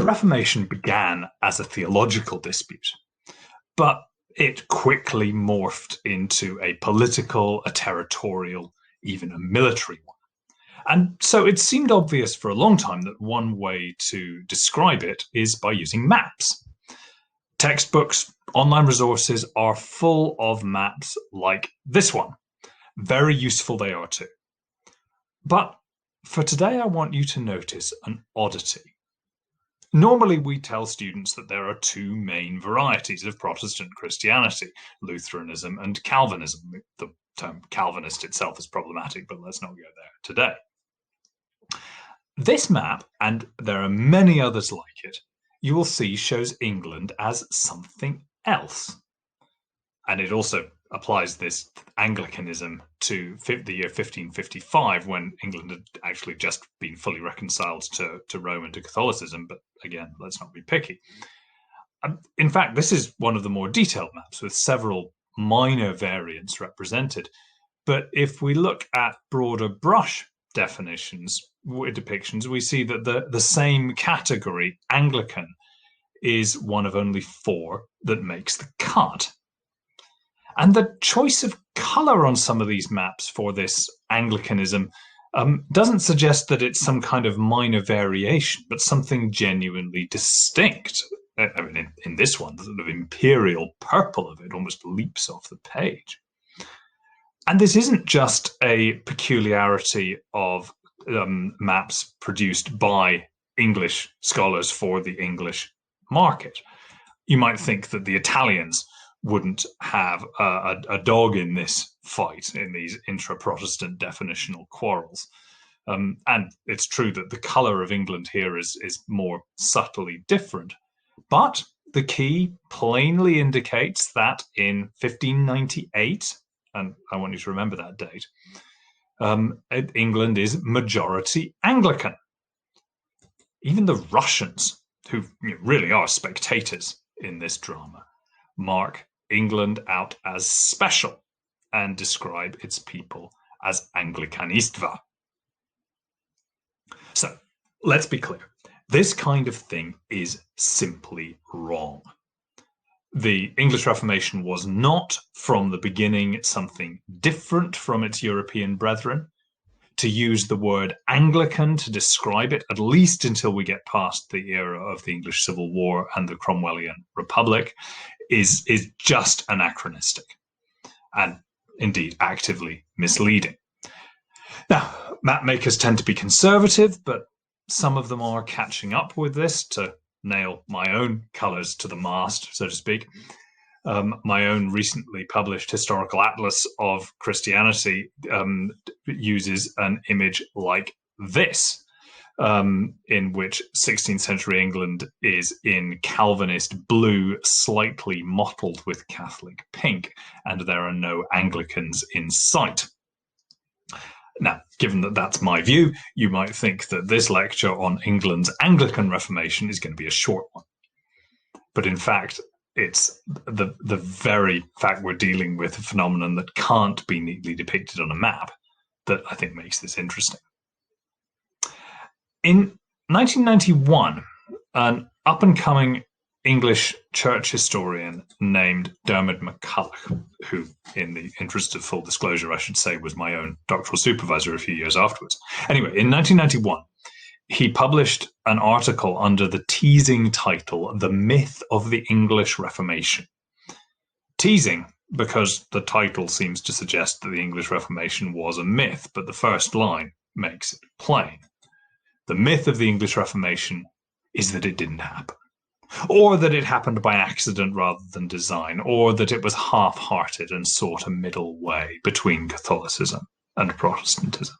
Reformation began as a theological dispute, but it quickly morphed into a political, a territorial, even a military one. And so it seemed obvious for a long time that one way to describe it is by using maps. Textbooks, online resources are full of maps like this one. Very useful they are too. But for today, I want you to notice an oddity. Normally, we tell students that there are two main varieties of Protestant Christianity, Lutheranism and Calvinism. The term Calvinist itself is problematic, but let's not go there today. This map, and there are many others like it, you will see shows England as something else. And it also applies this Anglicanism to the year 1555, when England had actually just been fully reconciled to Rome and to Catholicism. But again, let's not be picky. In fact, this is one of the more detailed maps with several minor variants represented. But if we look at broader brush depictions, we see that the same category, Anglican, is one of only four that makes the cut. And the choice of colour on some of these maps for this Anglicanism doesn't suggest that it's some kind of minor variation, but something genuinely distinct. I mean, in this one, the sort of imperial purple of it almost leaps off the page. And this isn't just a peculiarity of maps produced by English scholars for the English market. You might think that the Italians wouldn't have a dog in this fight, in these intra-Protestant definitional quarrels. And it's true that the colour of England here is more subtly different. But the key plainly indicates that in 1598, and I want you to remember that date, England is majority Anglican. Even the Russians, who really are spectators in this drama, mark England out as special and describe its people as Anglicanistva. So let's be clear. This kind of thing is simply wrong. The English Reformation was not, from the beginning, something different from its European brethren. To use the word Anglican to describe it, at least until we get past the era of the English Civil War and the Cromwellian Republic, is just anachronistic and indeed actively misleading. Now, map makers tend to be conservative, but some of them are catching up with this, to nail my own colours to the mast, so to speak. My own recently published historical atlas of Christianity uses an image like this, in which 16th century England is in Calvinist blue, slightly mottled with Catholic pink, and there are no Anglicans in sight. Now, given that that's my view, you might think that this lecture on England's Anglican Reformation is going to be a short one. But in fact, it's the very fact we're dealing with a phenomenon that can't be neatly depicted on a map that I think makes this interesting. In 1991, an up-and-coming English church historian named Dermot McCulloch, who, in the interest of full disclosure, I should say, was my own doctoral supervisor a few years afterwards. Anyway, in 1991, he published an article under the teasing title, The Myth of the English Reformation. Teasing, because the title seems to suggest that the English Reformation was a myth, but the first line makes it plain. The myth of the English Reformation is that it didn't happen, or that it happened by accident rather than design, or that it was half-hearted and sought a middle way between Catholicism and Protestantism.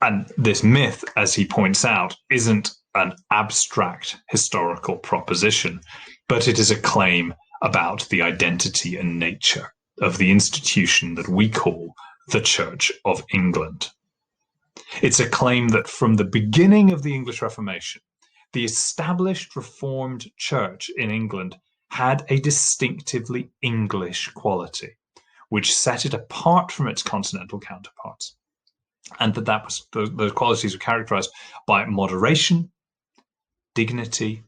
And this myth, as he points out, isn't an abstract historical proposition, but it is a claim about the identity and nature of the institution that we call the Church of England. It's a claim that from the beginning of the English Reformation, the established Reformed Church in England had a distinctively English quality, which set it apart from its continental counterparts. And those qualities were characterized by moderation, dignity,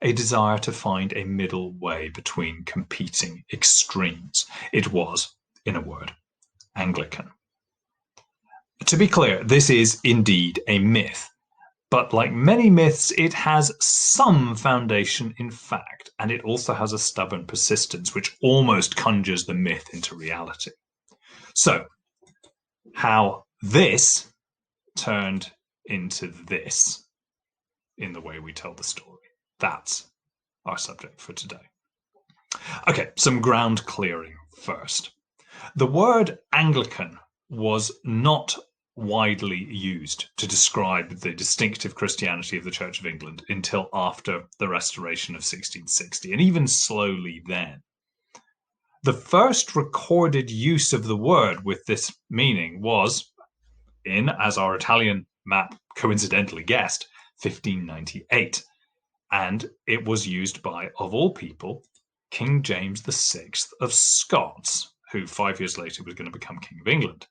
a desire to find a middle way between competing extremes. It was, in a word, Anglican. To be clear, this is indeed a myth, but like many myths, it has some foundation in fact, and it also has a stubborn persistence which almost conjures the myth into reality. So, how this turned into this in the way we tell the story. That's our subject for today. Okay, some ground clearing first. The word Anglican was not widely used to describe the distinctive Christianity of the Church of England until after the Restoration of 1660, and even slowly then. The first recorded use of the word with this meaning was in, as our Italian map coincidentally guessed, 1598. And it was used by, of all people, King James VI of Scots, who 5 years later was going to become King of England.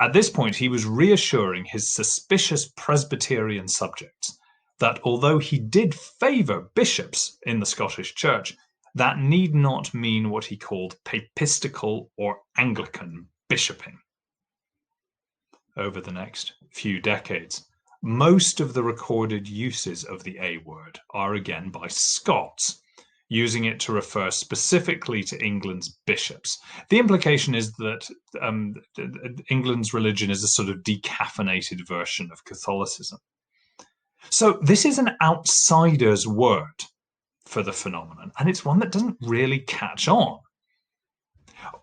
At this point, he was reassuring his suspicious Presbyterian subjects that although he did favour bishops in the Scottish Church, that need not mean what he called papistical or Anglican bishoping. Over the next few decades, most of the recorded uses of the A word are again by Scots, using it to refer specifically to England's bishops. The implication is that England's religion is a sort of decaffeinated version of Catholicism. So this is an outsider's word for the phenomenon, and it's one that doesn't really catch on.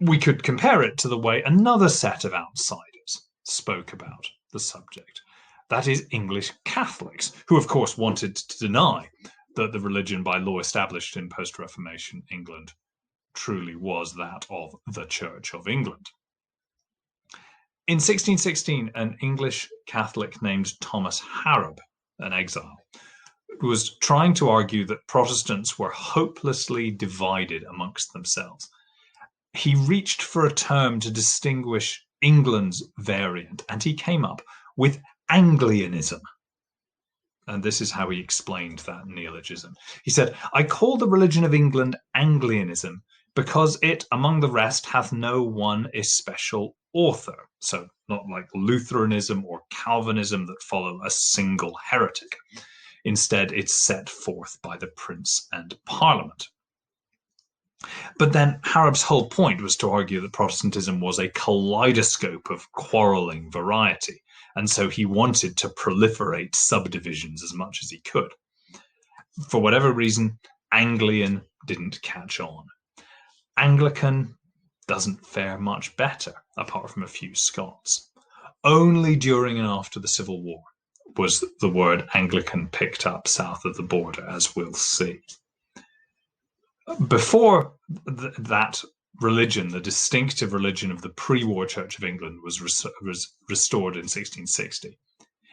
We could compare it to the way another set of outsiders spoke about the subject. That is English Catholics, who of course wanted to deny that the religion by law established in post-Reformation England truly was that of the Church of England. In 1616, an English Catholic named Thomas Harrop, an exile, was trying to argue that Protestants were hopelessly divided amongst themselves. He reached for a term to distinguish England's variant, and he came up with Anglicanism. And this is how he explained that neologism. He said, "I call the religion of England Anglicanism because it, among the rest, hath no one especial author." So not like Lutheranism or Calvinism that follow a single heretic. Instead, it's set forth by the Prince and Parliament. But then Harrop's whole point was to argue that Protestantism was a kaleidoscope of quarrelling variety, and so he wanted to proliferate subdivisions as much as he could. For whatever reason, Anglican didn't catch on. Anglican doesn't fare much better, apart from a few Scots. Only during and after the Civil War was the word Anglican picked up south of the border, as we'll see. Before that religion, the distinctive religion of the pre-war Church of England was restored in 1660,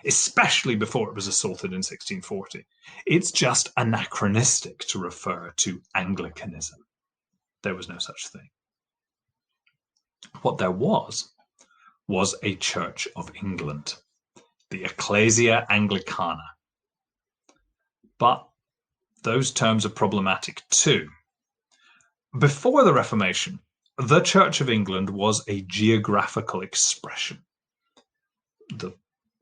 especially before it was assaulted in 1640. It's just anachronistic to refer to Anglicanism. There was no such thing. What there was a Church of England, the Ecclesia Anglicana. But those terms are problematic too. Before the Reformation, the Church of England was a geographical expression, the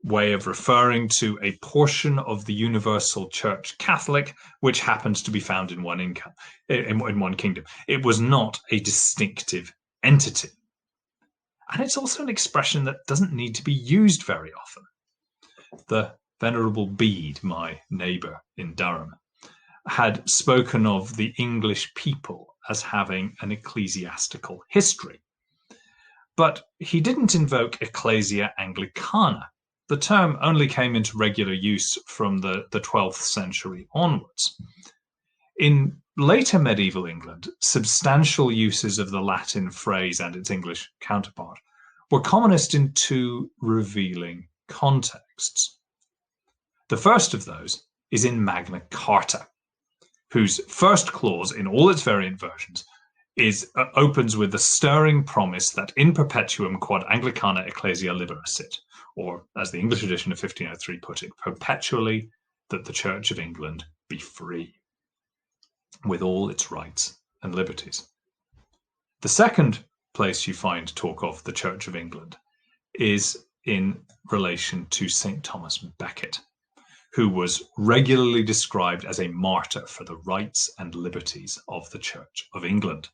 way of referring to a portion of the universal Church Catholic, which happens to be found in one kingdom. It was not a distinctive entity. And it's also an expression that doesn't need to be used very often. The Venerable Bede, my neighbour in Durham, had spoken of the English people as having an ecclesiastical history. But he didn't invoke Ecclesia Anglicana. The term only came into regular use from the 12th century onwards. In later medieval England, substantial uses of the Latin phrase and its English counterpart were commonest in two revealing contexts. The first of those is in Magna Carta, whose first clause in all its variant versions opens with the stirring promise that in perpetuum quod Anglicana ecclesia libera sit, or as the English edition of 1503 put it, perpetually that the Church of England be free, with all its rights and liberties. The second place you find talk of the Church of England is in relation to St. Thomas Becket, who was regularly described as a martyr for the rights and liberties of the Church of England.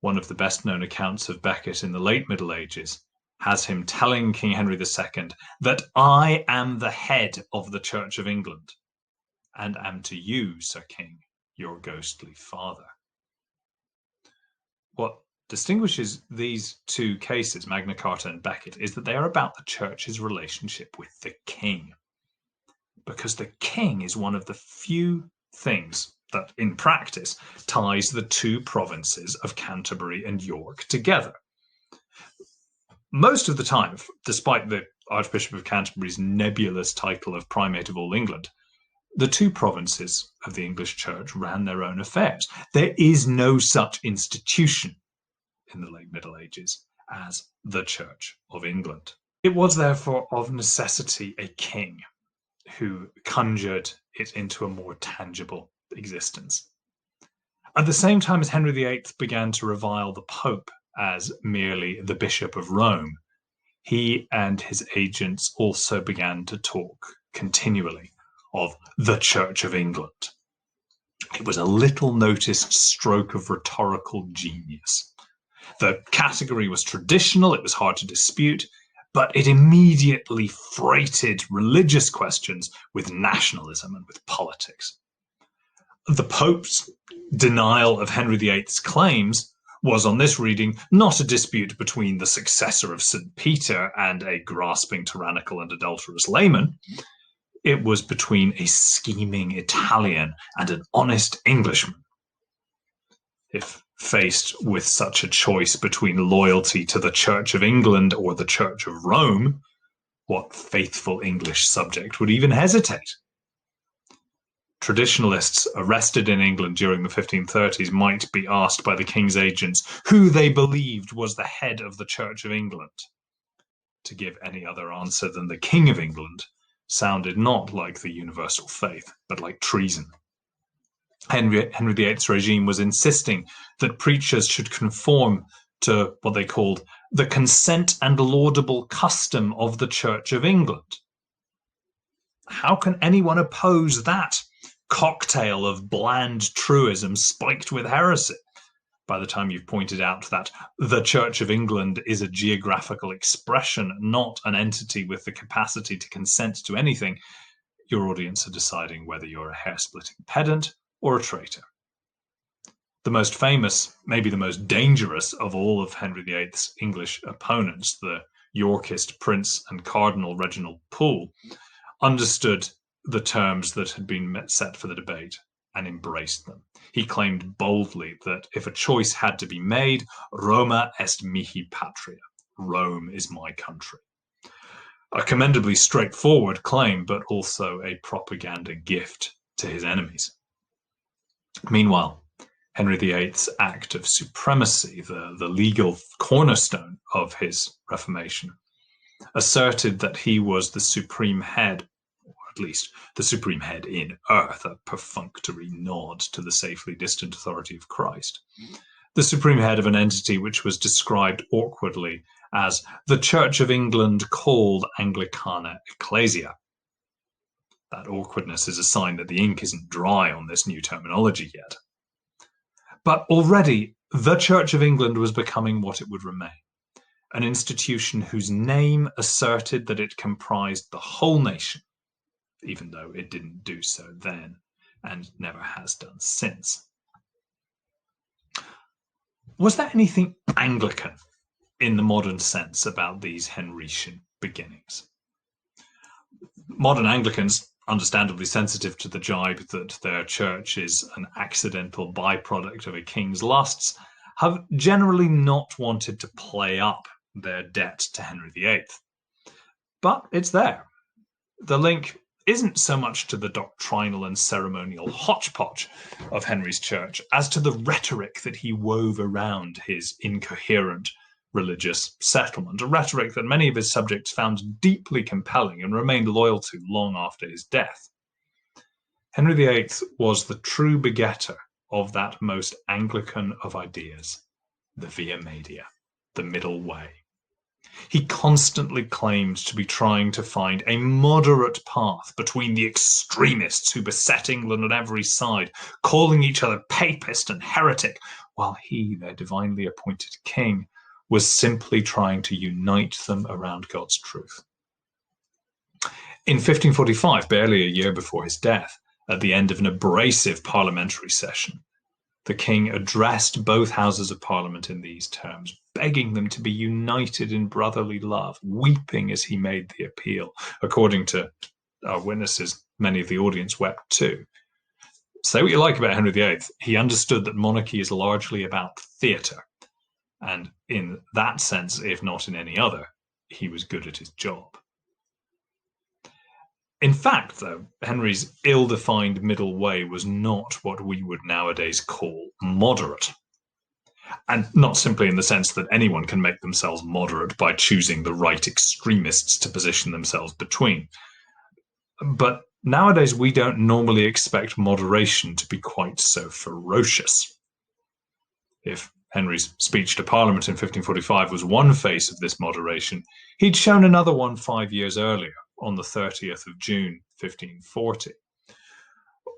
One of the best-known accounts of Becket in the late Middle Ages has him telling King Henry II that I am the head of the Church of England, and am to you, Sir King, your ghostly father. What distinguishes these two cases, Magna Carta and Becket, is that they are about the Church's relationship with the king. Because the king is one of the few things that, in practice, ties the two provinces of Canterbury and York together. Most of the time, despite the Archbishop of Canterbury's nebulous title of Primate of all England, the two provinces of the English Church ran their own affairs. There is no such institution in the late Middle Ages as the Church of England. It was therefore of necessity a king who conjured it into a more tangible existence. At the same time as Henry VIII began to revile the Pope as merely the Bishop of Rome, he and his agents also began to talk continually of the Church of England. It was a little noticed stroke of rhetorical genius. The category was traditional, it was hard to dispute, but it immediately freighted religious questions with nationalism and with politics. The Pope's denial of Henry VIII's claims was, on this reading, not a dispute between the successor of St. Peter and a grasping, tyrannical and adulterous layman. It was between a scheming Italian and an honest Englishman. If faced with such a choice between loyalty to the Church of England or the Church of Rome, what faithful English subject would even hesitate? Traditionalists arrested in England during the 1530s might be asked by the king's agents who they believed was the head of the Church of England. To give any other answer than the King of England sounded not like the universal faith, but like treason. Henry VIII's regime was insisting that preachers should conform to what they called the consent and laudable custom of the Church of England. How can anyone oppose that cocktail of bland truism spiked with heresy? By the time you've pointed out that the Church of England is a geographical expression, not an entity with the capacity to consent to anything, your audience are deciding whether you're a hair-splitting pedant or a traitor. The most famous, maybe the most dangerous of all of Henry VIII's English opponents, the Yorkist Prince and Cardinal Reginald Pole, understood the terms that had been set for the debate and embraced them. He claimed boldly that if a choice had to be made, Roma est mihi patria, Rome is my country. A commendably straightforward claim, but also a propaganda gift to his enemies. Meanwhile, Henry VIII's Act of Supremacy, the legal cornerstone of his Reformation, asserted that he was the supreme head, or at least the supreme head in earth, a perfunctory nod to the safely distant authority of Christ, the supreme head of an entity which was described awkwardly as the Church of England called Anglicana Ecclesia. That awkwardness is a sign that the ink isn't dry on this new terminology yet. But already, the Church of England was becoming what it would remain, an institution whose name asserted that it comprised the whole nation, even though it didn't do so then and never has done since. Was there anything Anglican in the modern sense about these Henrician beginnings? Modern Anglicans, understandably sensitive to the jibe that their church is an accidental byproduct of a king's lusts, have generally not wanted to play up their debt to Henry VIII. But it's there. The link isn't so much to the doctrinal and ceremonial hodgepodge of Henry's church as to the rhetoric that he wove around his incoherent religious settlement, a rhetoric that many of his subjects found deeply compelling and remained loyal to long after his death. Henry VIII was the true begetter of that most Anglican of ideas, the via media, the middle way. He constantly claimed to be trying to find a moderate path between the extremists who beset England on every side, calling each other papist and heretic, while he, their divinely appointed king, was simply trying to unite them around God's truth. In 1545, barely a year before his death, at the end of an abrasive parliamentary session, the king addressed both houses of parliament in these terms, begging them to be united in brotherly love, weeping as he made the appeal. According to our witnesses, many of the audience wept too. Say what you like about Henry VIII, he understood that monarchy is largely about theatre. And in that sense, if not in any other, he was good at his job. In fact, though, Henry's ill-defined middle way was not what we would nowadays call moderate. And not simply in the sense that anyone can make themselves moderate by choosing the right extremists to position themselves between. But nowadays, we don't normally expect moderation to be quite so ferocious. If Henry's speech to Parliament in 1545 was one face of this moderation, he'd shown another one 5 years earlier, on the 30th of June, 1540,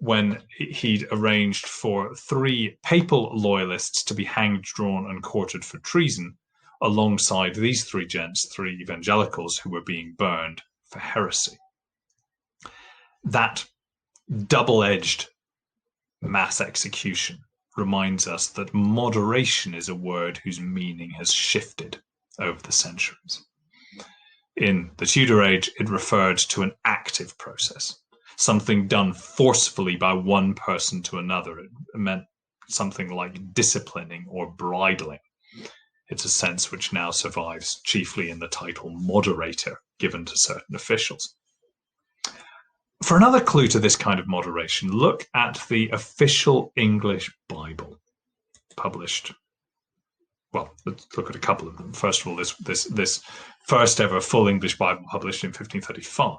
when he'd arranged for 3 papal loyalists to be hanged, drawn, and quartered for treason, alongside these 3 gents, 3 evangelicals who were being burned for heresy. That double-edged mass execution reminds us that moderation is a word whose meaning has shifted over the centuries. In the Tudor age, it referred to an active process, something done forcefully by one person to another. It meant something like disciplining or bridling. It's a sense which now survives chiefly in the title moderator given to certain officials. For another clue to this kind of moderation, look at the official English Bible published. Well, let's look at a couple of them. First of all, this first ever full English Bible published in 1535.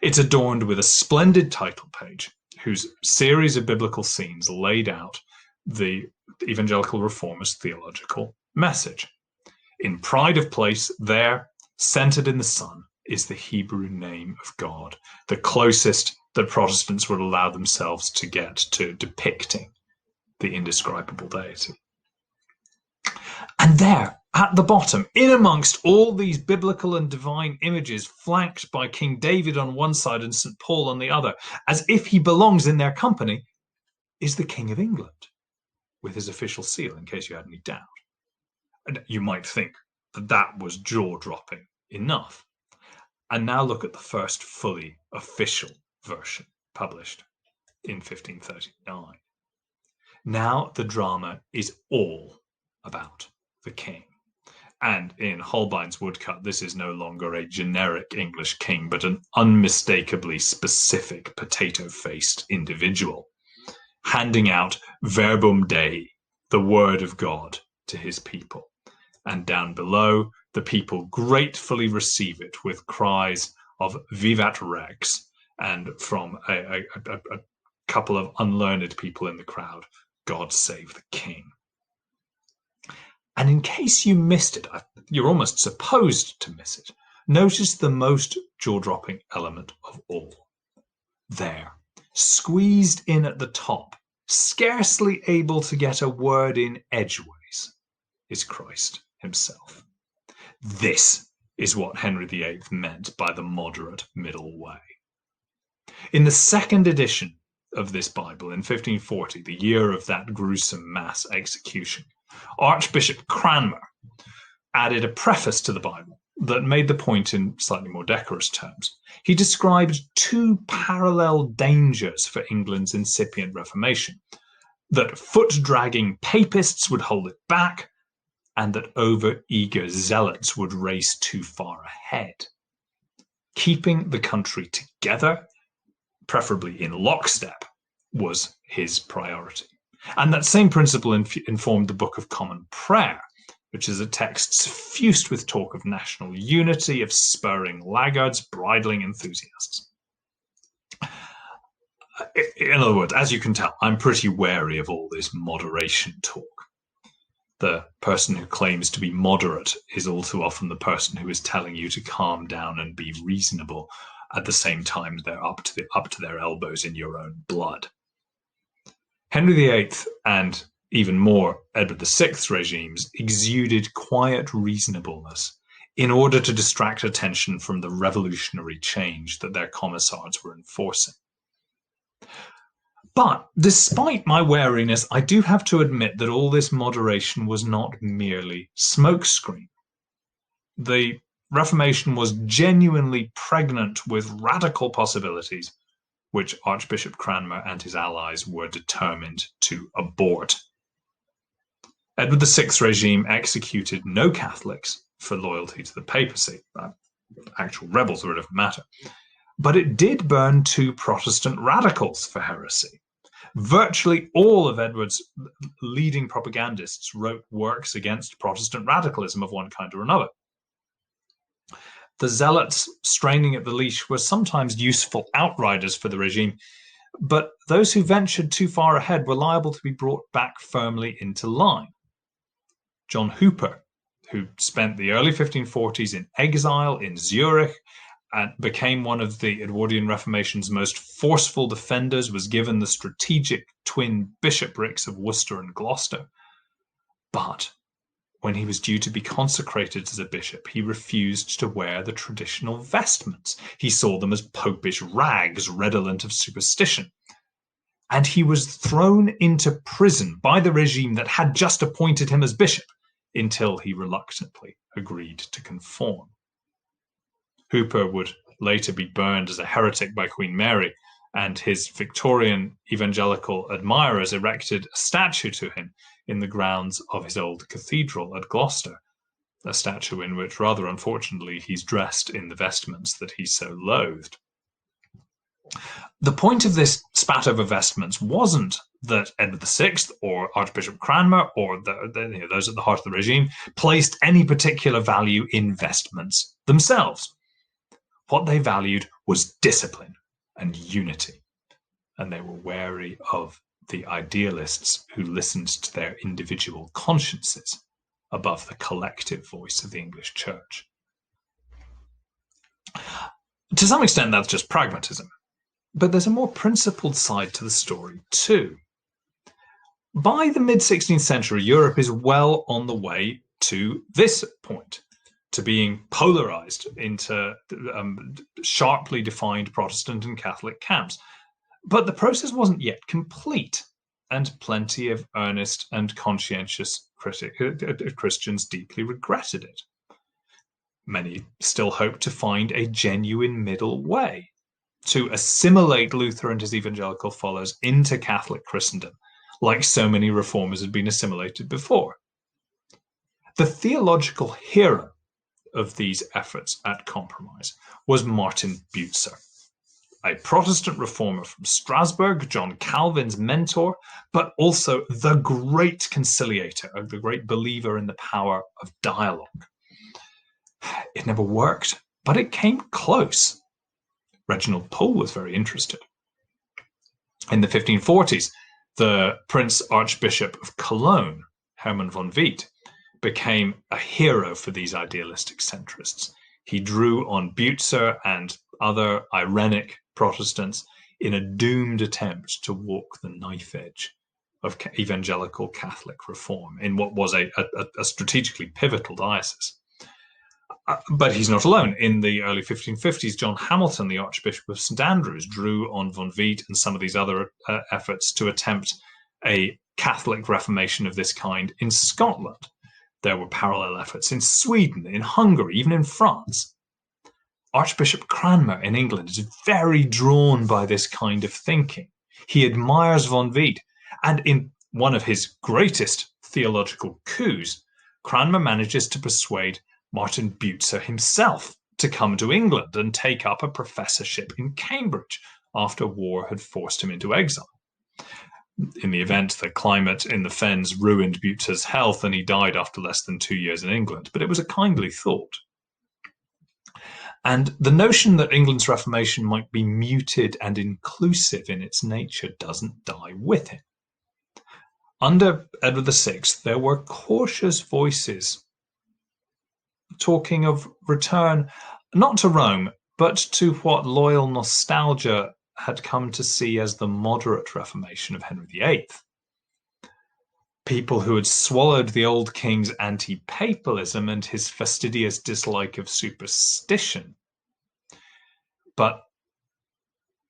It's adorned with a splendid title page whose series of biblical scenes laid out the evangelical reformist theological message. In pride of place, there, centered in the sun, is the Hebrew name of God, the closest that Protestants would allow themselves to get to depicting the indescribable deity. And there, at the bottom, in amongst all these biblical and divine images, flanked by King David on one side and St. Paul on the other, as if he belongs in their company, is the King of England, with his official seal, in case you had any doubt. And you might think that that was jaw-dropping enough. And now look at the first fully official version, published in 1539. Now the drama is all about the king. And in Holbein's woodcut, this is no longer a generic English king, but an unmistakably specific potato-faced individual, handing out verbum Dei, the word of God, to his people. And down below, the people gratefully receive it with cries of Vivat Rex, and from a couple of unlearned people in the crowd, God save the king. And in case you missed it, you're almost supposed to miss it, notice the most jaw-dropping element of all. There, squeezed in at the top, scarcely able to get a word in edgeways, is Christ himself. This is what Henry VIII meant by the moderate middle way. In the second edition of this Bible, in 1540, the year of that gruesome mass execution, Archbishop Cranmer added a preface to the Bible that made the point in slightly more decorous terms. He described 2 parallel dangers for England's incipient Reformation: that foot-dragging papists would hold it back, and that over-eager zealots would race too far ahead. Keeping the country together, preferably in lockstep, was his priority. And that same principle informed the Book of Common Prayer, which is a text suffused with talk of national unity, of spurring laggards, bridling enthusiasts. In other words, as you can tell, I'm pretty wary of all this moderation talk. The person who claims to be moderate is all too often the person who is telling you to calm down and be reasonable. At the same time, they're up to their elbows in your own blood. Henry VIII and even more Edward VI's regimes exuded quiet reasonableness in order to distract attention from the revolutionary change that their commissars were enforcing. But despite my wariness, I do have to admit that all this moderation was not merely smokescreen. The Reformation was genuinely pregnant with radical possibilities, which Archbishop Cranmer and his allies were determined to abort. Edward VI's regime executed no Catholics for loyalty to the papacy. Actual rebels were a different matter. But it did burn 2 Protestant radicals for heresy. Virtually all of Edward's leading propagandists wrote works against Protestant radicalism of one kind or another. The zealots straining at the leash were sometimes useful outriders for the regime, but those who ventured too far ahead were liable to be brought back firmly into line. John Hooper, who spent the early 1540s in exile in Zurich and became one of the Edwardian Reformation's most forceful defenders, was given the strategic twin bishoprics of Worcester and Gloucester. But when he was due to be consecrated as a bishop, he refused to wear the traditional vestments. He saw them as popish rags redolent of superstition. And he was thrown into prison by the regime that had just appointed him as bishop until he reluctantly agreed to conform. Hooper would later be burned as a heretic by Queen Mary, and his Victorian evangelical admirers erected a statue to him in the grounds of his old cathedral at Gloucester, a statue in which, rather unfortunately, he's dressed in the vestments that he so loathed. The point of this spat over vestments wasn't that Edward VI or Archbishop Cranmer or those at the heart of the regime placed any particular value in vestments themselves. What they valued was discipline and unity, and they were wary of the idealists who listened to their individual consciences above the collective voice of the English Church. To some extent, that's just pragmatism, but there's a more principled side to the story too. By the mid-16th century, Europe is well on the way to this point, to being polarized into sharply defined Protestant and Catholic camps. But the process wasn't yet complete, and plenty of earnest and conscientious Christians deeply regretted it. Many still hoped to find a genuine middle way, to assimilate Luther and his evangelical followers into Catholic Christendom, like so many reformers had been assimilated before. The theological hero of these efforts at compromise was Martin Butzer, a Protestant reformer from Strasbourg, John Calvin's mentor, but also the great conciliator, the great believer in the power of dialogue. It never worked, but it came close. Reginald Pole was very interested. In the 1540s, the Prince Archbishop of Cologne, Hermann von Wied, became a hero for these idealistic centrists. He drew on Butzer and other Irenic Protestants in a doomed attempt to walk the knife edge of evangelical Catholic reform in what was a strategically pivotal diocese. But he's not alone. In the early 1550s, John Hamilton, the Archbishop of St Andrews, drew on von Wied and some of these other efforts to attempt a Catholic Reformation of this kind in Scotland. There were parallel efforts in Sweden, in Hungary, even in France. Archbishop Cranmer in England is very drawn by this kind of thinking. He admires von Wied, and in one of his greatest theological coups, Cranmer manages to persuade Martin Butzer himself to come to England and take up a professorship in Cambridge after war had forced him into exile. in the event, the climate in the fens ruined Bute's health and he died after less than 2 years in England. But it was a kindly thought. And the notion that England's Reformation might be muted and inclusive in its nature doesn't die with him. Under Edward VI, there were cautious voices talking of return, not to Rome, but to what loyal nostalgia had come to see as the moderate Reformation of Henry VIII. People who had swallowed the old king's anti-papalism and his fastidious dislike of superstition, but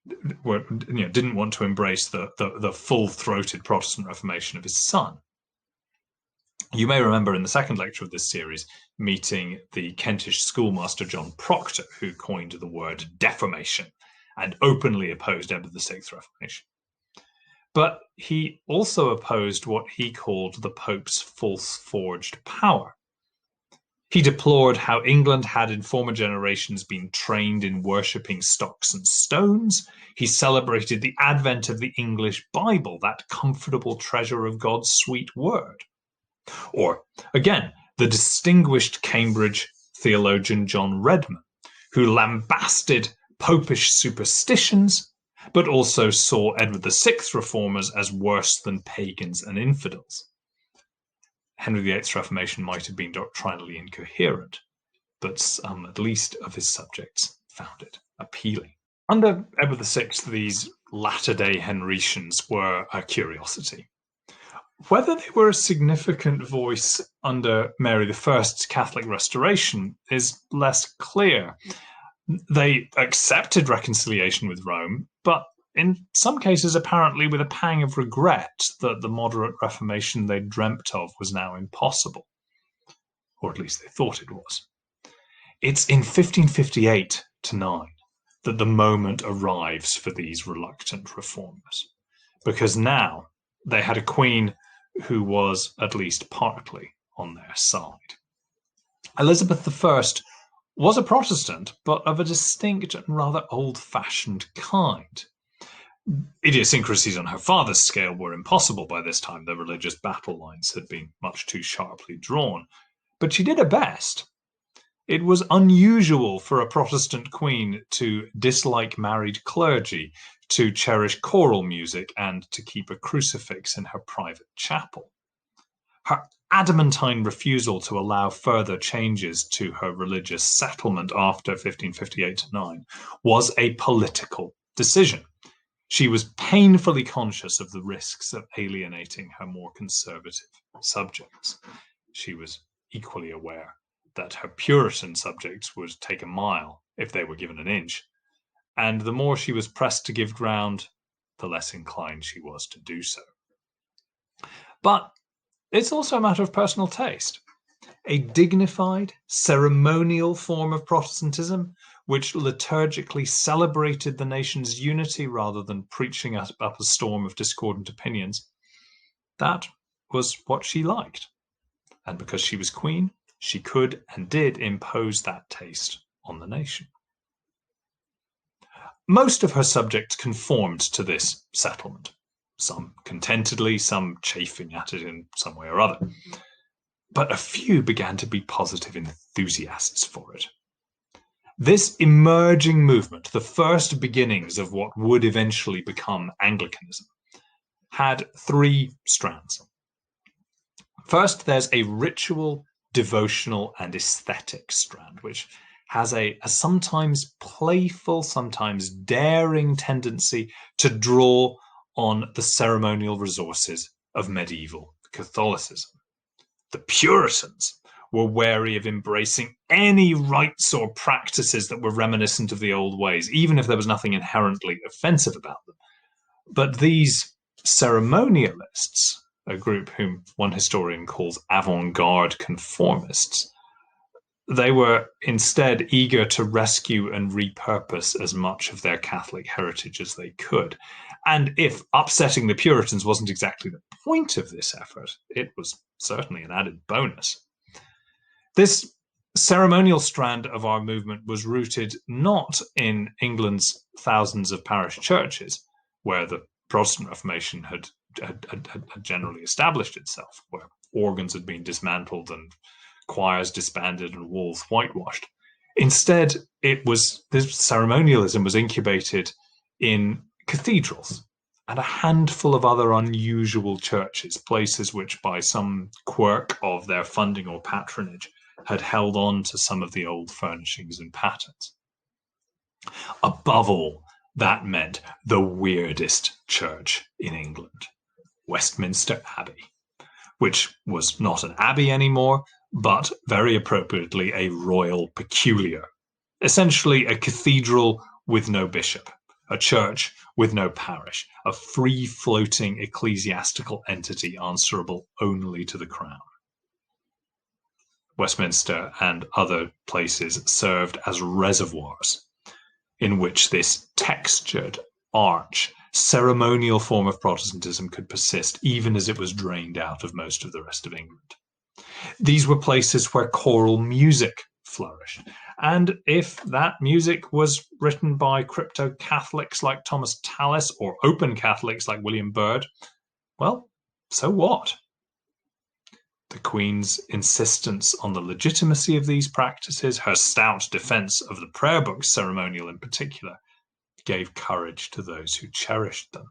didn't want to embrace the full-throated Protestant Reformation of his son. You may remember in the second lecture of this series meeting the Kentish schoolmaster John Proctor, who coined the word deformation and openly opposed Edward VI Reformation. But he also opposed what he called the Pope's false-forged power. He deplored how England had in former generations been trained in worshipping stocks and stones. He celebrated the advent of the English Bible, that comfortable treasure of God's sweet word. Or, again, the distinguished Cambridge theologian John Redman, who lambasted popish superstitions, but also saw Edward VI reformers as worse than pagans and infidels. Henry VIII's Reformation might have been doctrinally incoherent, but some, at least, of his subjects found it appealing. Under Edward VI, these latter-day Henricians were a curiosity. Whether they were a significant voice under Mary I's Catholic Restoration is less clear. They accepted reconciliation with Rome, but in some cases apparently with a pang of regret that the moderate Reformation they dreamt of was now impossible. Or at least they thought it was. It's in 1558-9 that the moment arrives for these reluctant reformers, because now they had a queen who was at least partly on their side. Elizabeth I was a Protestant, but of a distinct and rather old-fashioned kind. Idiosyncrasies on her father's scale were impossible by this time. The religious battle lines had been much too sharply drawn. But she did her best. It was unusual for a Protestant queen to dislike married clergy, to cherish choral music, and to keep a crucifix in her private chapel. Her adamantine refusal to allow further changes to her religious settlement after 1558-9 was a political decision. She was painfully conscious of the risks of alienating her more conservative subjects. She was equally aware that her Puritan subjects would take a mile if they were given an inch, and the more she was pressed to give ground, the less inclined she was to do so. But it's also a matter of personal taste. A dignified, ceremonial form of Protestantism, which liturgically celebrated the nation's unity rather than preaching up a storm of discordant opinions, that was what she liked. And because she was queen, she could and did impose that taste on the nation. Most of her subjects conformed to this settlement, some contentedly, some chafing at it in some way or other. But a few began to be positive enthusiasts for it. This emerging movement, the first beginnings of what would eventually become Anglicanism, had three strands. First, there's a ritual, devotional, and aesthetic strand, which has a sometimes playful, sometimes daring tendency to draw on the ceremonial resources of medieval Catholicism. The Puritans were wary of embracing any rites or practices that were reminiscent of the old ways, even if there was nothing inherently offensive about them. But these ceremonialists, a group whom one historian calls avant-garde conformists, they were instead eager to rescue and repurpose as much of their Catholic heritage as they could. And if upsetting the Puritans wasn't exactly the point of this effort, it was certainly an added bonus. This ceremonial strand of our movement was rooted not in England's thousands of parish churches, where the Protestant Reformation had had generally established itself, where organs had been dismantled and choirs disbanded and walls whitewashed. Instead, this ceremonialism was incubated in cathedrals and a handful of other unusual churches, places which, by some quirk of their funding or patronage, had held on to some of the old furnishings and patterns. Above all, that meant the weirdest church in England, Westminster Abbey, which was not an abbey anymore, but very appropriately a royal peculiar, essentially a cathedral with no bishop, a church with no parish, a free-floating ecclesiastical entity answerable only to the crown. Westminster and other places served as reservoirs in which this textured, arch, ceremonial form of Protestantism could persist, even as it was drained out of most of the rest of England. These were places where choral music flourished. And if that music was written by crypto-Catholics like Thomas Tallis or open Catholics like William Byrd, well, so what? The Queen's insistence on the legitimacy of these practices, her stout defense of the prayer book ceremonial in particular, gave courage to those who cherished them.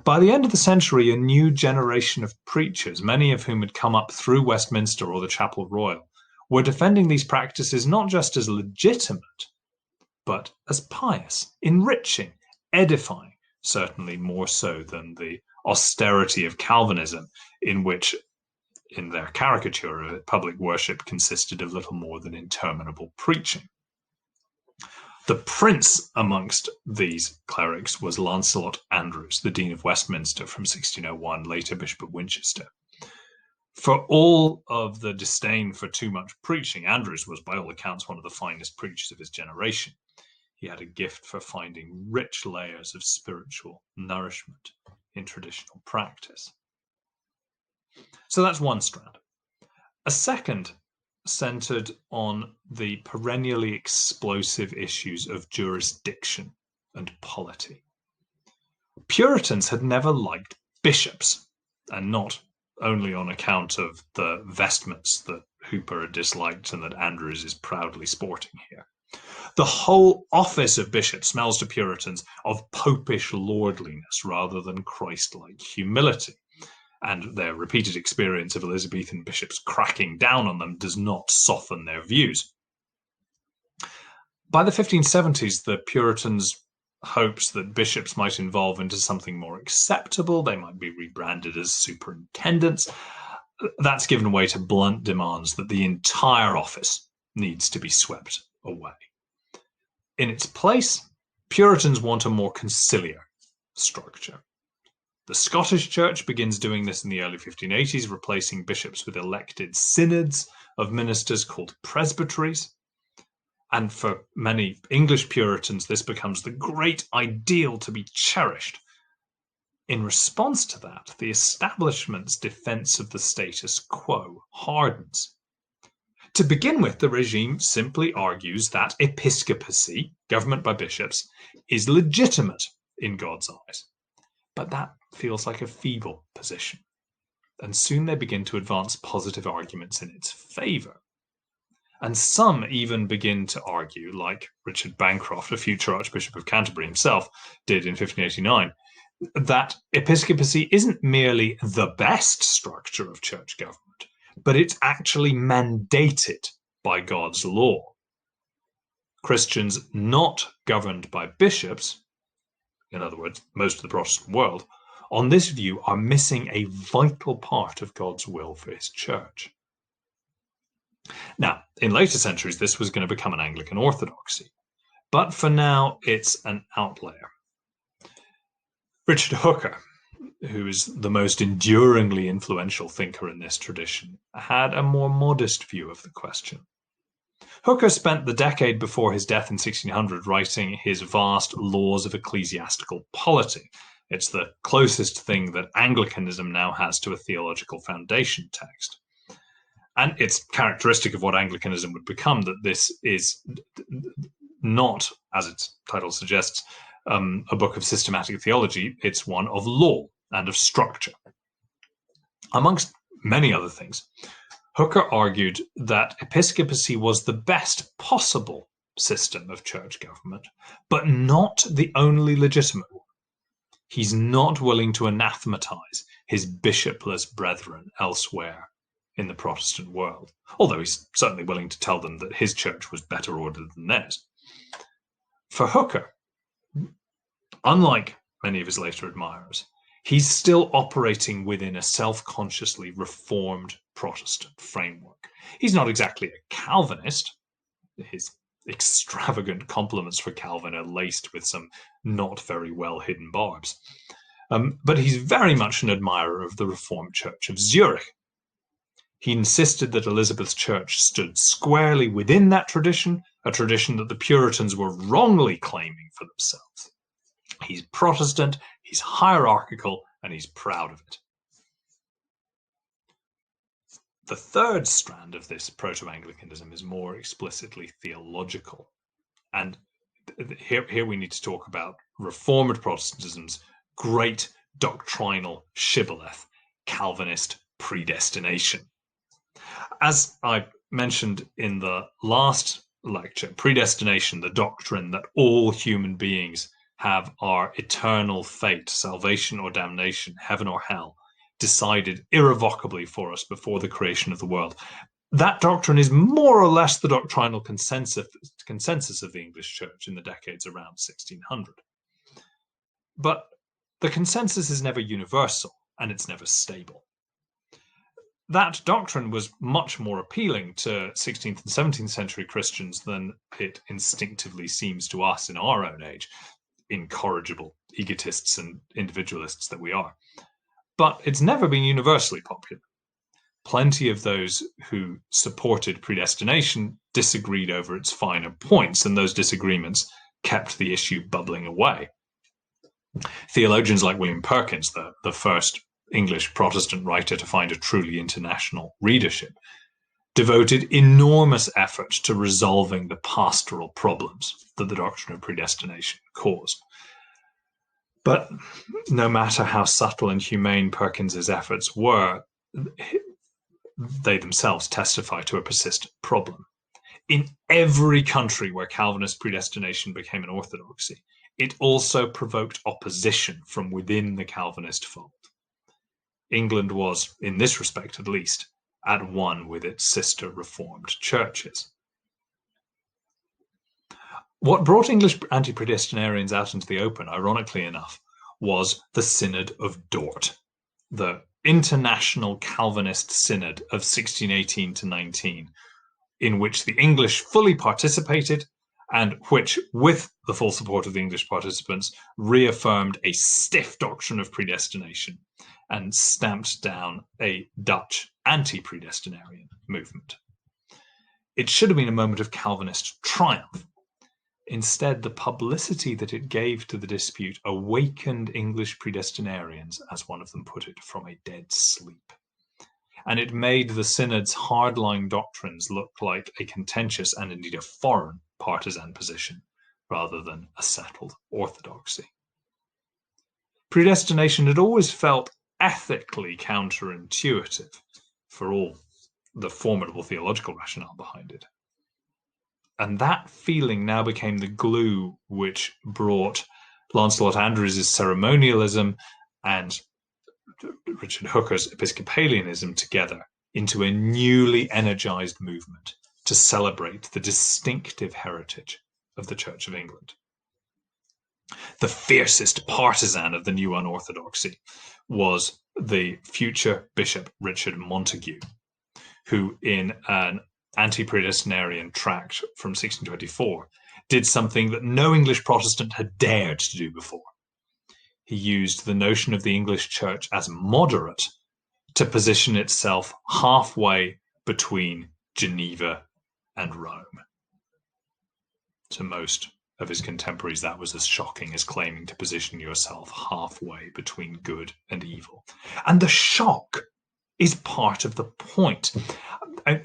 By the end of the century, a new generation of preachers, many of whom had come up through Westminster or the Chapel Royal, were defending these practices not just as legitimate, but as pious, enriching, edifying, certainly more so than the austerity of Calvinism, in which, in their caricature of it, public worship consisted of little more than interminable preaching. The prince amongst these clerics was Lancelot Andrewes, the Dean of Westminster from 1601, later Bishop of Winchester. For all of the disdain for too much preaching, Andrewes was by all accounts one of the finest preachers of his generation. He had a gift for finding rich layers of spiritual nourishment in traditional practice. So that's one strand. A second centered on the perennially explosive issues of jurisdiction and polity. Puritans had never liked bishops, and not only on account of the vestments that Hooper had disliked and that Andrewes is proudly sporting here. The whole office of bishop smells to Puritans of popish lordliness rather than Christ-like humility. And their repeated experience of Elizabethan bishops cracking down on them does not soften their views. By the 1570s, the Puritans' hopes that bishops might evolve into something more acceptable, they might be rebranded as superintendents, that's given way to blunt demands that the entire office needs to be swept away. In its place, Puritans want a more conciliar structure. The Scottish Church begins doing this in the early 1580s, replacing bishops with elected synods of ministers called presbyteries. And for many English Puritans, this becomes the great ideal to be cherished. In response to that, the establishment's defense of the status quo hardens. To begin with, the regime simply argues that episcopacy, government by bishops, is legitimate in God's eyes. But that feels like a feeble position, and soon they begin to advance positive arguments in its favour. And some even begin to argue, like Richard Bancroft, a future Archbishop of Canterbury himself, did in 1589, that episcopacy isn't merely the best structure of church government, but it's actually mandated by God's law. Christians not governed by bishops, in other words, most of the Protestant world, on this view are missing a vital part of God's will for his church. Now, in later centuries, this was going to become an Anglican orthodoxy, but for now, it's an outlier. Richard Hooker, who is the most enduringly influential thinker in this tradition, had a more modest view of the question. Hooker spent the decade before his death in 1600 writing his vast Laws of Ecclesiastical Polity. It's the closest thing that Anglicanism now has to a theological foundation text. And it's characteristic of what Anglicanism would become that this is not, as its title suggests, a book of systematic theology. It's one of law and of structure. Amongst many other things, Hooker argued that episcopacy was the best possible system of church government, but not the only legitimate one. He's not willing to anathematize his bishopless brethren elsewhere in the Protestant world, although he's certainly willing to tell them that his church was better ordered than theirs. For Hooker, unlike many of his later admirers, he's still operating within a self-consciously reformed Protestant framework. He's not exactly a Calvinist. His extravagant compliments for Calvin are laced with some not very well hidden barbs. But he's very much an admirer of the Reformed Church of Zurich. He insisted that Elizabeth's church stood squarely within that tradition, a tradition that the Puritans were wrongly claiming for themselves. He's Protestant, he's hierarchical, and he's proud of it. The third strand of this proto-Anglicanism is more explicitly theological. And here we need to talk about Reformed Protestantism's great doctrinal shibboleth, Calvinist predestination. As I mentioned in the last lecture, predestination, the doctrine that all human beings have our eternal fate, salvation or damnation, heaven or hell, decided irrevocably for us before the creation of the world. That doctrine is more or less the doctrinal consensus of the English Church in the decades around 1600. But the consensus is never universal, and it's never stable. That doctrine was much more appealing to 16th and 17th century Christians than it instinctively seems to us in our own age, incorrigible egotists and individualists that we are. But it's never been universally popular. Plenty of those who supported predestination disagreed over its finer points, and those disagreements kept the issue bubbling away. Theologians like William Perkins, the first English Protestant writer to find a truly international readership, devoted enormous effort to resolving the pastoral problems that the doctrine of predestination caused. But no matter how subtle and humane Perkins's efforts were, they themselves testify to a persistent problem. In every country where Calvinist predestination became an orthodoxy, it also provoked opposition from within the Calvinist fold. England was, in this respect at least, at one with its sister Reformed churches. What brought English anti-predestinarians out into the open, ironically enough, was the Synod of Dort, the international Calvinist synod of 1618 to 19, in which the English fully participated and which, with the full support of the English participants, reaffirmed a stiff doctrine of predestination and stamped down a Dutch anti-predestinarian movement. It should have been a moment of Calvinist triumph. Instead, the publicity that it gave to the dispute awakened English predestinarians, as one of them put it, from a dead sleep. And it made the synod's hardline doctrines look like a contentious and indeed a foreign partisan position, rather than a settled orthodoxy. Predestination had always felt ethically counterintuitive, for all the formidable theological rationale behind it. And that feeling now became the glue which brought Lancelot Andrews's ceremonialism and Richard Hooker's Episcopalianism together into a newly energized movement to celebrate the distinctive heritage of the Church of England. The fiercest partisan of the new unorthodoxy was the future Bishop Richard Montague, who in an anti-predestinarian tract from 1624 did something that no English Protestant had dared to do before. He used the notion of the English Church as moderate to position itself halfway between Geneva and Rome. To most of his contemporaries, that was as shocking as claiming to position yourself halfway between good and evil. And the shock is part of the point.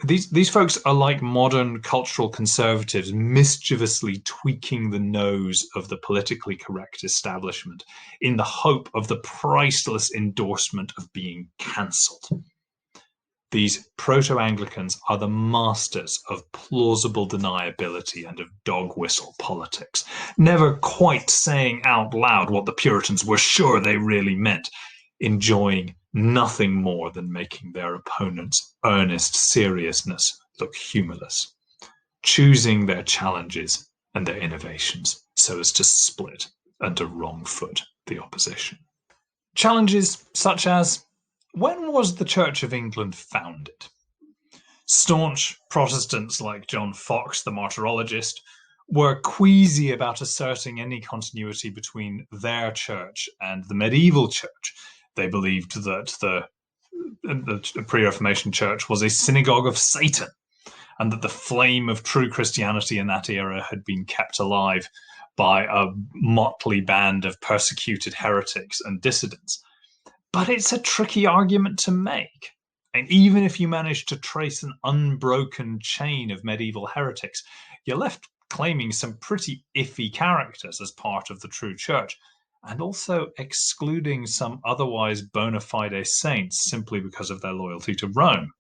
These folks are like modern cultural conservatives, mischievously tweaking the nose of the politically correct establishment in the hope of the priceless endorsement of being cancelled. These proto-Anglicans are the masters of plausible deniability and of dog whistle politics, never quite saying out loud what the Puritans were sure they really meant, enjoying nothing more than making their opponents' earnest seriousness look humorless, choosing their challenges and their innovations so as to split and to wrong-foot the opposition. Challenges such as, when was the Church of England founded? Staunch Protestants like John Fox, the martyrologist, were queasy about asserting any continuity between their church and the medieval church. They believed that the pre-Reformation church was a synagogue of Satan, and that the flame of true Christianity in that era had been kept alive by a motley band of persecuted heretics and dissidents. But it's a tricky argument to make. And even if you manage to trace an unbroken chain of medieval heretics, you're left claiming some pretty iffy characters as part of the true church, and also excluding some otherwise bona fide saints simply because of their loyalty to Rome.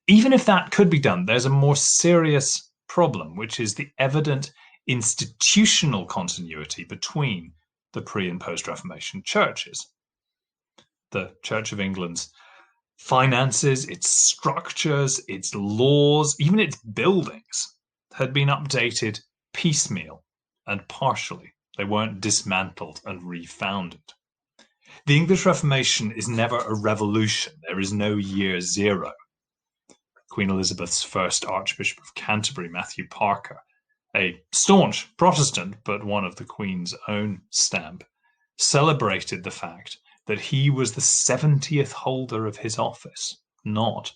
Even if that could be done, there's a more serious problem, which is the evident institutional continuity between the pre- and post-Reformation churches. The Church of England's finances, its structures, its laws, even its buildings had been updated piecemeal and partially. They weren't dismantled and refounded. The English Reformation is never a revolution. There is no year zero. Queen Elizabeth's first Archbishop of Canterbury, Matthew Parker, a staunch Protestant, but one of the Queen's own stamp, celebrated the fact that he was the 70th holder of his office, not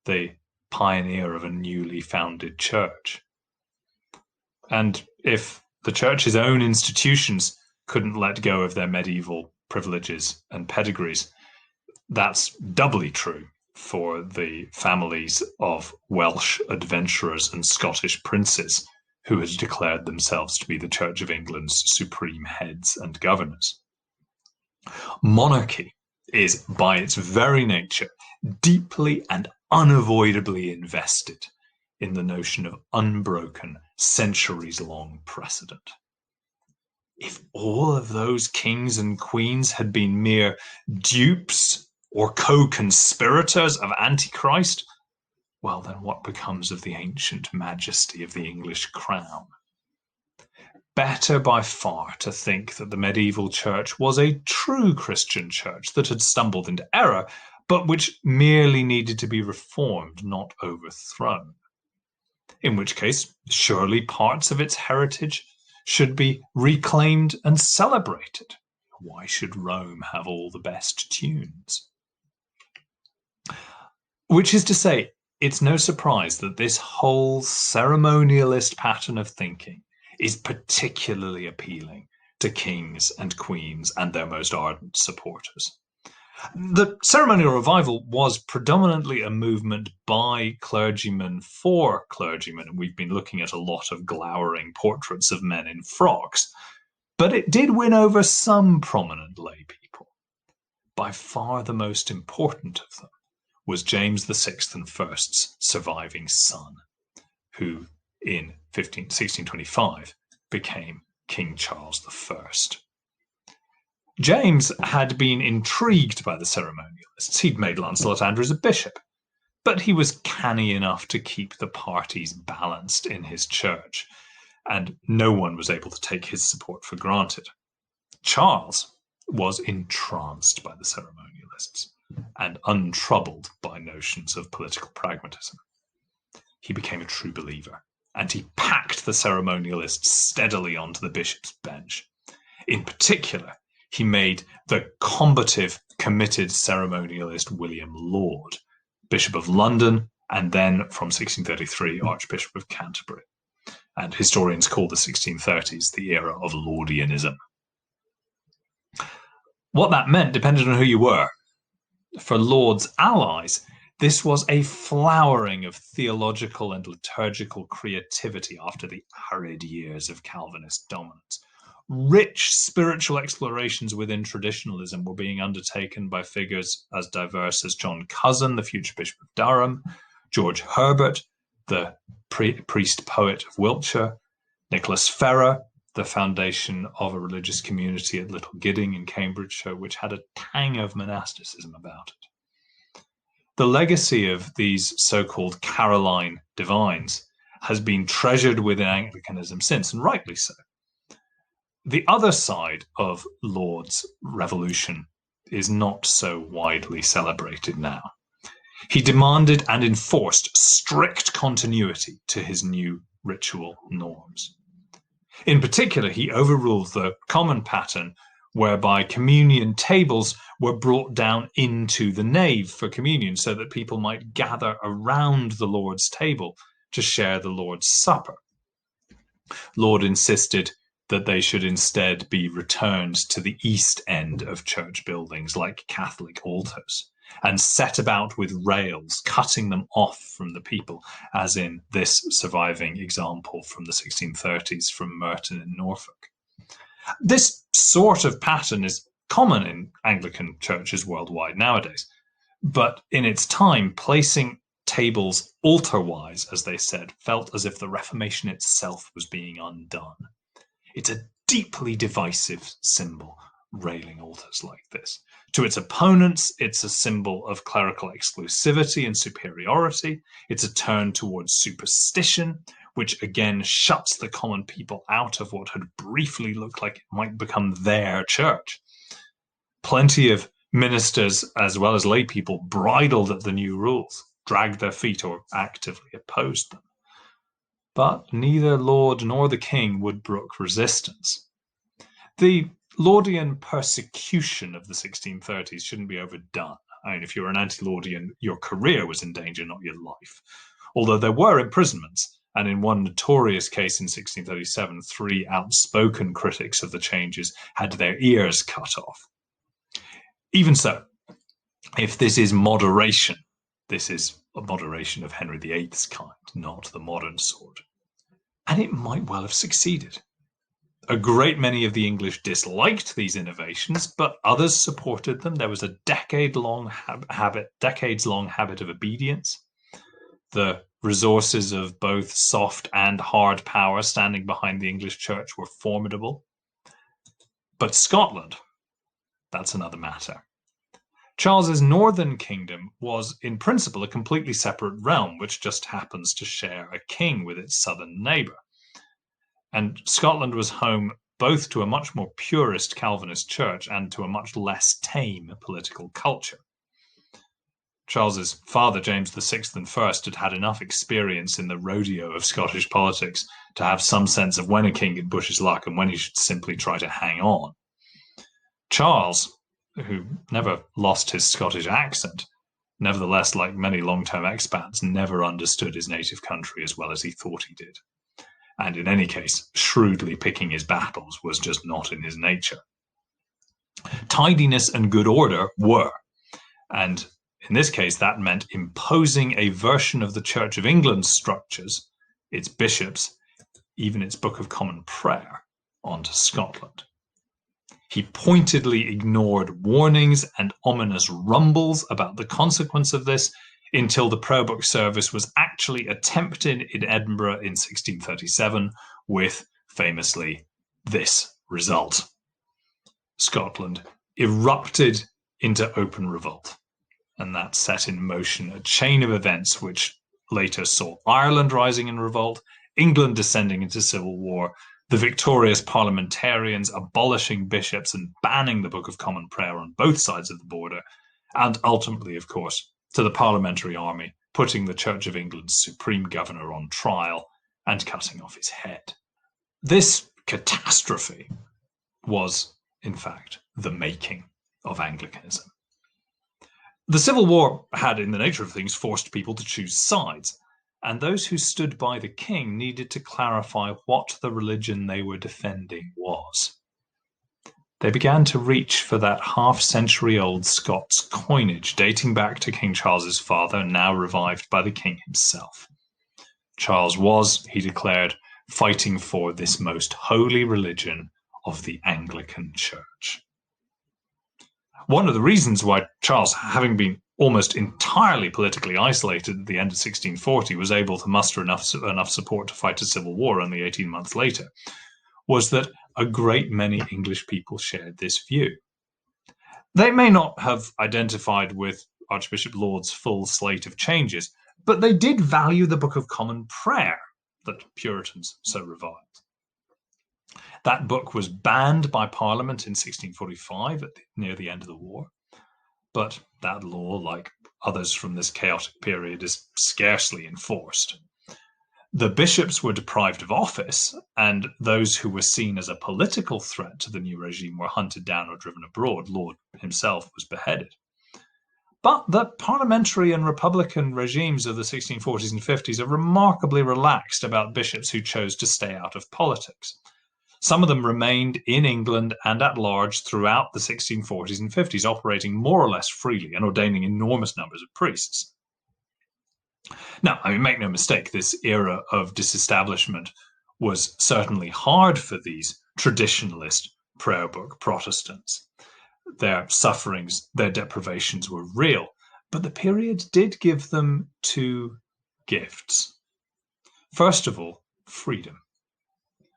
the pioneer of a newly founded church. And if the church's own institutions couldn't let go of their medieval privileges and pedigrees, that's doubly true for the families of Welsh adventurers and Scottish princes who had declared themselves to be the Church of England's supreme heads and governors. Monarchy is, by its very nature, deeply and unavoidably invested in the notion of unbroken, centuries-long precedent. If all of those kings and queens had been mere dupes or co-conspirators of Antichrist, well, then what becomes of the ancient majesty of the English crown? Better by far to think that the medieval church was a true Christian church that had stumbled into error, but which merely needed to be reformed, not overthrown. In which case, surely parts of its heritage should be reclaimed and celebrated. Why should Rome have all the best tunes? Which is to say, it's no surprise that this whole ceremonialist pattern of thinking is particularly appealing to kings and queens and their most ardent supporters. The ceremonial revival was predominantly a movement by clergymen for clergymen, and we've been looking at a lot of glowering portraits of men in frocks, but it did win over some prominent lay people. By far the most important of them was James VI and I's surviving son, who in 1625 became King Charles I. James had been intrigued by the ceremonialists. He'd made Lancelot Andrews a bishop, but he was canny enough to keep the parties balanced in his church, and no one was able to take his support for granted. Charles was entranced by the ceremonialists and untroubled by notions of political pragmatism. He became a true believer, and he packed the ceremonialists steadily onto the bishop's bench. In particular, he made the combative, committed ceremonialist William Laud Bishop of London, and then from 1633 Archbishop of Canterbury. And historians call the 1630s the era of Laudianism. What that meant depended on who you were. For Laud's allies, This was a flowering of theological and liturgical creativity after the arid years of Calvinist dominance. Rich spiritual explorations within traditionalism were being undertaken by figures as diverse as John Cuson, the future Bishop of Durham, George Herbert, the priest-poet of Wiltshire, Nicholas Ferrer, the foundation of a religious community at Little Gidding in Cambridgeshire, which had a tang of monasticism about it. The legacy of these so-called Caroline divines has been treasured within Anglicanism since, and rightly so. The other side of Laud's revolution is not so widely celebrated now. He demanded and enforced strict continuity to his new ritual norms. In particular, he overruled the common pattern whereby communion tables were brought down into the nave for communion so that people might gather around the Lord's table to share the Lord's Supper. Laud insisted that they should instead be returned to the east end of church buildings like Catholic altars, and set about with rails, cutting them off from the people, as in this surviving example from the 1630s from Merton in Norfolk. This sort of pattern is common in Anglican churches worldwide nowadays, but in its time, placing tables altar-wise, as they said, felt as if the Reformation itself was being undone. It's a deeply divisive symbol, railing altars like this. To its opponents, it's a symbol of clerical exclusivity and superiority. It's a turn towards superstition, which again shuts the common people out of what had briefly looked like it might become their church. Plenty of ministers, as well as lay people, bridled at the new rules, dragged their feet, or actively opposed them. But neither Laud nor the king would brook resistance. The Laudian persecution of the 1630s shouldn't be overdone. I mean, if you were an anti-Laudian, your career was in danger, not your life. Although there were imprisonments, and in one notorious case in 1637, 3 outspoken critics of the changes had their ears cut off. Even so, if this is moderation, this is a moderation of Henry VIII's kind, not the modern sort. And it might well have succeeded. A great many of the English disliked these innovations, but others supported them. There was a decades-long habit of obedience. The resources of both soft and hard power standing behind the English church were formidable. But Scotland, that's another matter. Charles's northern kingdom was, in principle, a completely separate realm, which just happens to share a king with its southern neighbour. And Scotland was home both to a much more purist Calvinist church and to a much less tame political culture. Charles's father, James VI and First, had had enough experience in the rodeo of Scottish politics to have some sense of when a king could push his luck and when he should simply try to hang on. Charles, who never lost his Scottish accent, nevertheless, like many long-term expats, never understood his native country as well as he thought he did. And in any case, shrewdly picking his battles was just not in his nature. Tidiness and good order were, and in this case, that meant imposing a version of the Church of England's structures, its bishops, even its Book of Common Prayer, onto Scotland. He pointedly ignored warnings and ominous rumbles about the consequence of this until the prayer book service was actually attempted in Edinburgh in 1637 with, famously, this result. Scotland erupted into open revolt, and that set in motion a chain of events which later saw Ireland rising in revolt, England descending into civil war, the victorious parliamentarians abolishing bishops and banning the Book of Common Prayer on both sides of the border, and ultimately, of course, to the parliamentary army, putting the Church of England's supreme governor on trial and cutting off his head. This catastrophe was, in fact, the making of Anglicanism. The Civil War had, in the nature of things, forced people to choose sides, and those who stood by the king needed to clarify what the religion they were defending was. they began to reach for that half-century-old Scots coinage dating back to King Charles's father, now revived by the king himself. Charles was, he declared, fighting for this most holy religion of the Anglican Church. One of the reasons why Charles, having been almost entirely politically isolated at the end of 1640, was able to muster enough support to fight a civil war only 18 months later, was that a great many English people shared this view. They may not have identified with Archbishop Laud's full slate of changes, but they did value the Book of Common Prayer that Puritans so reviled. That book was banned by Parliament in 1645 near the end of the war, but that law, like others from this chaotic period, is scarcely enforced. The bishops were deprived of office, and those who were seen as a political threat to the new regime were hunted down or driven abroad. Laud himself was beheaded. But the parliamentary and republican regimes of the 1640s and 50s are remarkably relaxed about bishops who chose to stay out of politics. Some of them remained in England and at large throughout the 1640s and 50s, operating more or less freely and ordaining enormous numbers of priests. Now, make no mistake, this era of disestablishment was certainly hard for these traditionalist prayer book Protestants. Their sufferings, their deprivations were real, but the period did give them two gifts. First of all, freedom.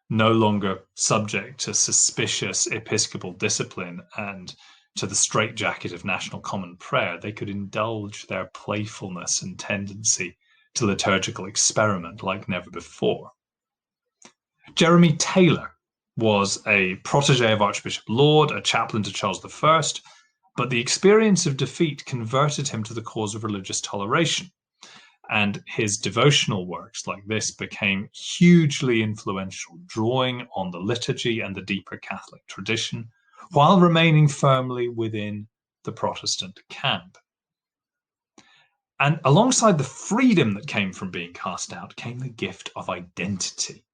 No longer subject to suspicious episcopal discipline and to the straitjacket of national common prayer, they could indulge their playfulness and tendency to liturgical experiment like never before. Jeremy Taylor was a protege of Archbishop Laud, a chaplain to Charles I, but the experience of defeat converted him to the cause of religious toleration, and his devotional works like this became hugely influential, drawing on the liturgy and the deeper Catholic tradition, while remaining firmly within the Protestant camp. And alongside the freedom that came from being cast out came the gift of identity.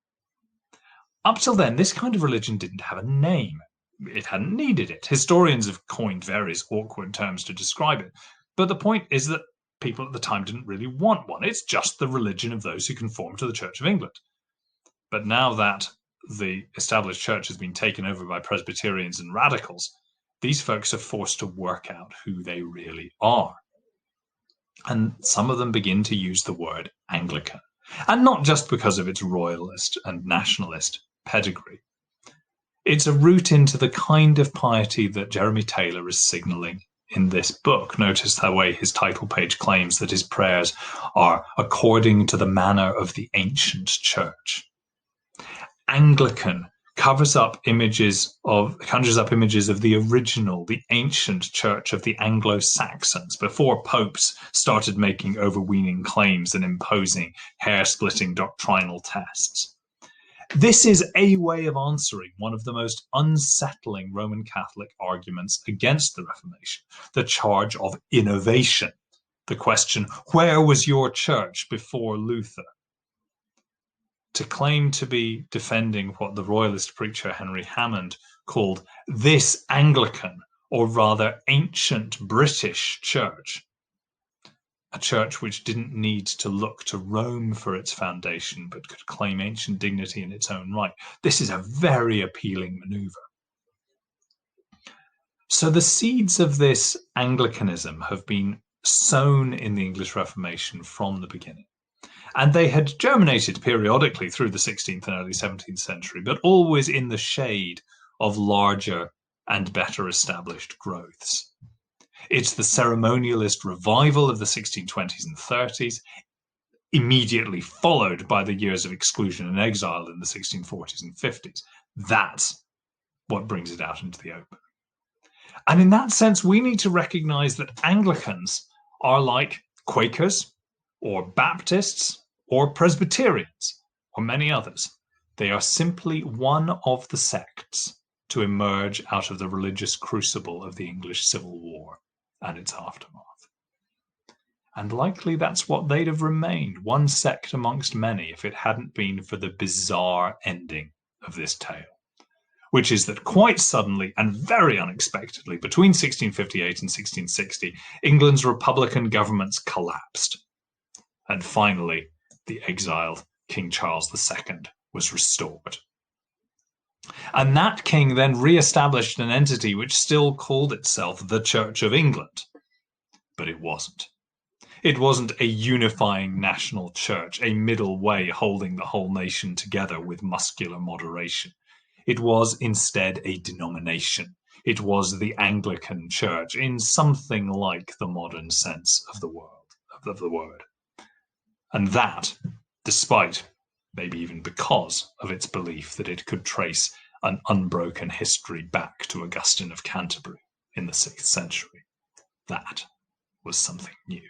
Up till then, this kind of religion didn't have a name. It hadn't needed it. Historians have coined various awkward terms to describe it, but the point is that people at the time didn't really want one. It's just the religion of those who conform to the Church of England. But now that the established church has been taken over by Presbyterians and radicals, these folks are forced to work out who they really are. And some of them begin to use the word Anglican, and not just because of its royalist and nationalist pedigree. It's a route into the kind of piety that Jeremy Taylor is signalling in this book. Notice the way his title page claims that his prayers are according to the manner of the ancient church. Anglican conjures up images of the original, the ancient church of the Anglo-Saxons, before popes started making overweening claims and imposing hair-splitting doctrinal tests. This is a way of answering one of the most unsettling Roman Catholic arguments against the Reformation, the charge of innovation. The question, where was your church before Luther? To claim to be defending what the royalist preacher Henry Hammond called this Anglican, or rather ancient British church, a church which didn't need to look to Rome for its foundation, but could claim ancient dignity in its own right. This is a very appealing maneuver. So the seeds of this Anglicanism have been sown in the English Reformation from the beginning. And they had germinated periodically through the 16th and early 17th century, but always in the shade of larger and better established growths. It's the ceremonialist revival of the 1620s and 30s, immediately followed by the years of exclusion and exile in the 1640s and 50s. That's what brings it out into the open. And in that sense, we need to recognize that Anglicans are like Quakers or Baptists or Presbyterians or many others. They are simply one of the sects to emerge out of the religious crucible of the English Civil War and its aftermath. And likely that's what they'd have remained, one sect amongst many, if it hadn't been for the bizarre ending of this tale. which is that quite suddenly and very unexpectedly, between 1658 and 1660, England's republican governments collapsed. And finally, the exiled King Charles II was restored. And that king then re-established an entity which still called itself the Church of England. But it wasn't. It wasn't a unifying national church, a middle way holding the whole nation together with muscular moderation. It was instead a denomination. It was the Anglican Church in something like the modern sense of the word. And that, despite, maybe even because of its belief that it could trace an unbroken history back to Augustine of Canterbury in the 6th century. That was something new.